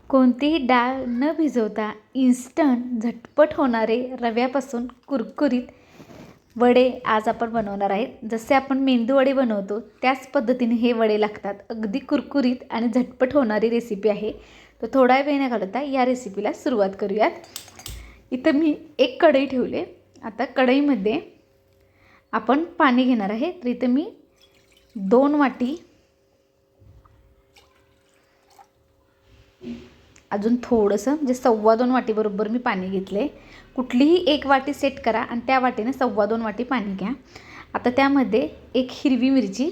कोणतीही डाळ न भिजवता इन्स्टंट झटपट होणारे रव्यापासून कुरकुरीत वडे आज आपण बनवणार आहेत. जसे आपण मेंदू वडे बनवतो त्याच पद्धतीने हे वडे लागतात. अगदी कुरकुरीत आणि झटपट होणारी रेसिपी आहे. तर थोडा वेळ न घालवता या रेसिपीला सुरुवात करूयात. इथं मी एक कढई ठेवले. आता कढईमध्ये आपण पाणी घेणार आहे. तर इथं मी 2 वाटी, अजून थोडंसं म्हणजे 2.25 वाटी बरोबर मी पाणी घेतले. कुठलीही एक वाटी सेट करा आणि त्या वाटीने 2.25 वाटी पाणी घ्या. आता त्यामध्ये एक हिरवी मिरची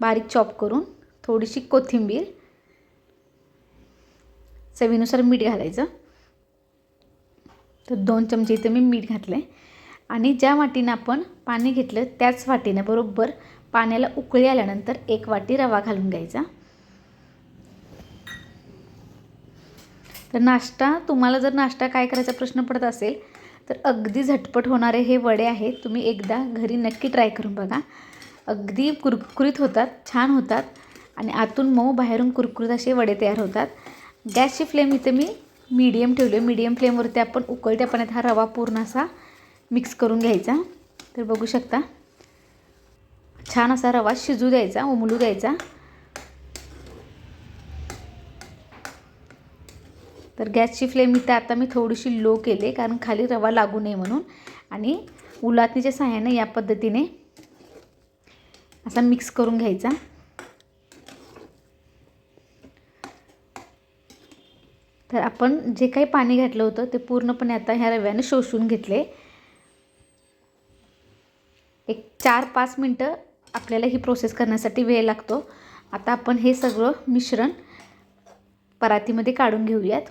बारीक चॉप करून, थोडीशी कोथिंबीर, चवीनुसार मीठ घालायचं. तर 2 चमचे इथे मी मीठ घातले आणि ज्या वाटीनं आपण पाणी घेतलं त्याच वाटीनं बरोबर पाण्याला उकळी आल्यानंतर 1 वाटी रवा घालून घ्यायचा. तर तुम्हाला जर नाश्ता काय करायचा प्रश्न पडत असेल तर अगदी झटपट होणारे हे वडे आहेत. तुम्ही एकदा घरी नक्की ट्राय करून बघा. अगदी कुरकुरीत होतात, छान होतात आणि आतून मऊ बाहेरून कुरकुरीत असे वडे तयार होतात. गॅसची फ्लेम इथे मी मीडियम ठेवली. मीडियम फ्लेमवरती आपण उकळत्या पाण्यात हा रवा पूर्ण असा मिक्स करून घ्यायचा. तर बघू शकता छान असा रवा शिजू द्यायचा, उमलू द्यायचा. तर गॅसची फ्लेम इथे आता मी थोडीशी लो केली कारण खाली रवा लागू नये म्हणून. आणि उलाटणीच्या सहाय्याने या पद्धतीने असा मिक्स करून घ्यायचा. तर आपण जे काही पाणी घातलं होतं ते पूर्णपणे आता ह्या रव्याने शोषून घेतले. एक 4-5 मिनटं आपल्याला ही प्रोसेस करण्यासाठी वेळ लागतो. आता आपण हे सगळं मिश्रण परातीमध्ये काढून घेऊयात.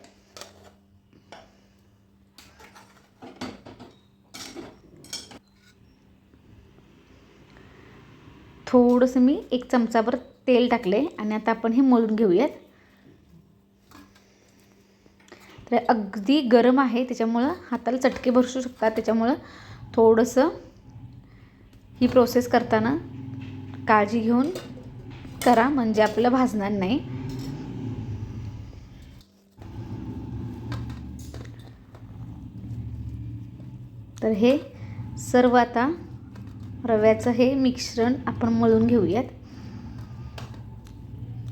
थोडंसं मी 1 चमचाभर तेल टाकले आणि आता आपण हे मळून घेऊयात. तर अगदी गरम आहे त्याच्यामुळं हाताला चटके बसू शकतात. त्याच्यामुळं थोडंसं ही प्रोसेस करताना काळजी घेऊन करा म्हणजे आपल्याला भाजणार नाही. तर हे सर्व आता रव्याचं हे मिश्रण आपण मळून घेऊयात.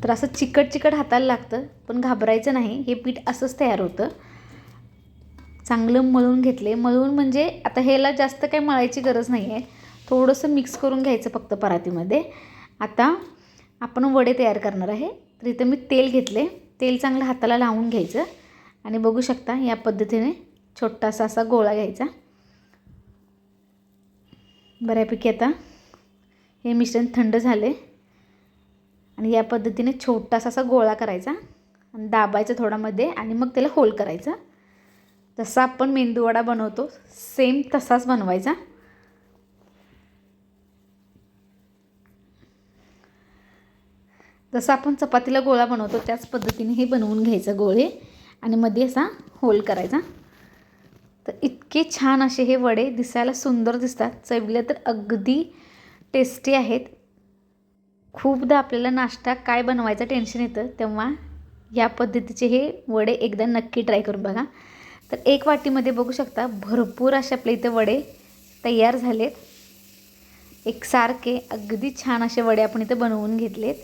तर असं चिकट हाताला लागतं पण घाबरायचं नाही. हे पीठ असंच तयार होतं. चांगलं मळून घेतले. मळून म्हणजे आता ह्याला जास्त काही मळायची गरज नाही आहे. थोडंसं मिक्स करून घ्यायचं फक्त परातीमध्ये. आता आपण वडे तयार करणार आहे. तर इथं मी तेल घेतले. तेल चांगलं हाताला लावून घ्यायचं आणि बघू शकता या पद्धतीने छोटासा असा गोळा घ्यायचा. बऱ्यापैकी आता हे मिश्रण थंड झाले आणि या पद्धतीने छोटासा असा गोळा करायचा आणि दाबायचा थोडामध्ये आणि मग त्याला होल करायचा. जसा आपण मेंदूवडा बनवतो सेम तसाच बनवायचा. जसं आपण चपातीला गोळा बनवतो त्याच पद्धतीने हे बनवून घ्यायचं गोळे आणि मध्ये असा होल करायचा. तर इतके छान असे हे वडे दिसायला सुंदर दिसतात. चवीला तर अगदी टेस्टी आहेत. खूपदा आपल्याला नाश्ता काय बनवायचं टेन्शन येतं तेव्हा या पद्धतीचे हे वडे एकदा नक्की ट्राय करून बघा. तर 1 वाटीमध्ये बघू शकता भरपूर असे आपल्या इथे वडे तयार झालेत. एकसारखे अगदी छान असे वडे आपण इथे बनवून घेतलेत.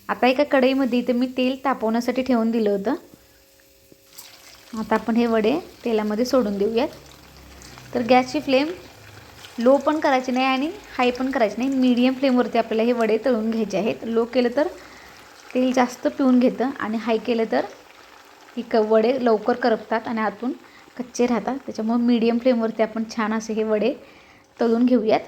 आता एका कढईमध्ये इथे मी तेल तापवण्यासाठी ठेवून दिलं होतं. आता आपण हे वडे तेलामध्ये सोडून देऊयात. तर गॅसची फ्लेम लो पण करायची नाही आणि हाय पण करायची नाही. मीडियम फ्लेमवरती आपल्याला हे वडे तळून घ्यायचे आहेत. लो केलं तर तेल जास्त पिऊन घेतं आणि हाय केलं तर ही वडे लवकर करपतात आणि आतून कच्चे राहतात. त्याच्यामुळे मीडियम फ्लेमवरती आपण छान असे हे वडे तळून घेऊयात.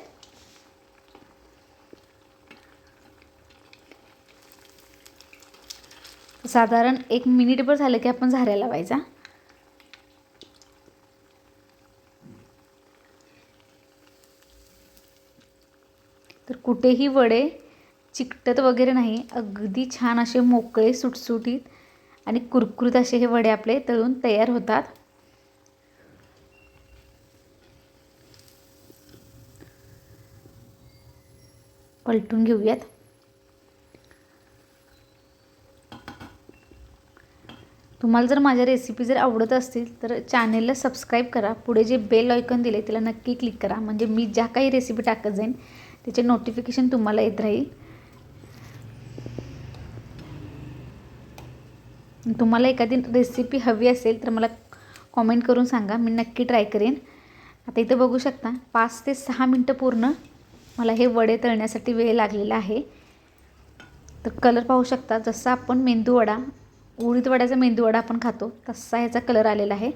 साधारण 1 मिनिटभर झालं की आपण झाऱ्या लावायचा. तर कुठेही वडे चिकटत वगैरे नाही. अगदी छान असे मोकळे सुटसुटीत आणि कुरकुरीत असे हे वडे आपले तळून तयार होतात. पलटून घेऊयात. तुम्हाला जर माझ्या रेसिपी जर आवडत असतील तर चॅनेलला सबस्क्राईब करा. पुढे जे बेल आयकॉन दिले त्याला नक्की क्लिक करा, म्हणजे मी ज्या काही रेसिपी टाकत जाईन त्याचे नोटिफिकेशन तुम्हाला येत राहील. तुम्हाला एखादी रेसिपी हवी असेल तर मला कॉमेंट करून सांगा, मी नक्की ट्राय करेन. आता इथे बघू शकता 5 ते 6 मिनटं पूर्ण मला हे वडे तळण्यासाठी वेळ लागलेला आहे. तर कलर पाहू शकता, जसा आपण मेंदूवडा, उडीद वड्याचा मेंदूवडा आपण खातो तसा ह्याचा कलर आलेला आहे.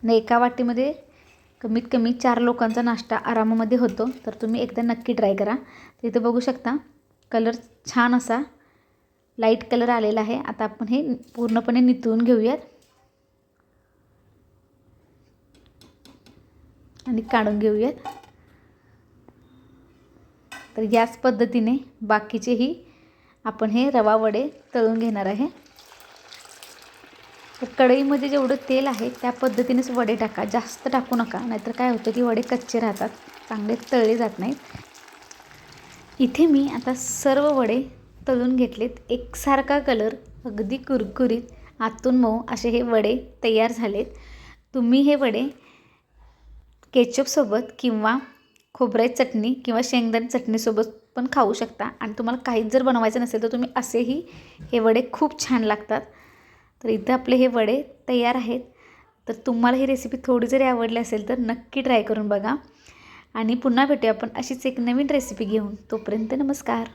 आणि एका वाटीमध्ये कमीत कमी 4 लोकांचा नाश्ता आरामामध्ये होतो. तर तुम्ही एकदा नक्की ट्राय करा. तर इथे बघू शकता कलर छान असा लाईट कलर आलेला आहे. आता आपण हे पूर्णपणे नितळून घेऊयात आणि काढून घेऊयात. तर याच पद्धतीने बाकीचेही आपण हे रवा वडे तळून घेणार आहे. तर कढईमध्ये जेवढं तेल आहे त्या पद्धतीनेच वडे टाका, जास्त टाकू नका, नाहीतर काय होतं की वडे कच्चे राहतात, चांगले तळले जात नाहीत. इथे मी आता सर्व वडे तळून घेतलेत. एकसारखा कलर, अगदी कुरकुरीत, आतून मऊ असे हे वडे तयार झालेत. तुम्ही हे वडे केचपसोबत किंवा खोबऱ्याची चटणी किंवा शेंगदाणे चटणीसोबत पण खाऊ शकता. आणि तुम्हाला काहीच जर बनवायचं नसेल तर तुम्ही असेही हे वडे खूप छान लागतात. तर इथे आपले हे वडे तयार आहेत. तर तुम्हाला ही रेसिपी थोडी जरी आवडली असेल तर नक्की ट्राय करून बघा. आणि पुन्हा भेटूया आपण अशीच एक नवीन रेसिपी घेऊन. तोपर्यंत नमस्कार.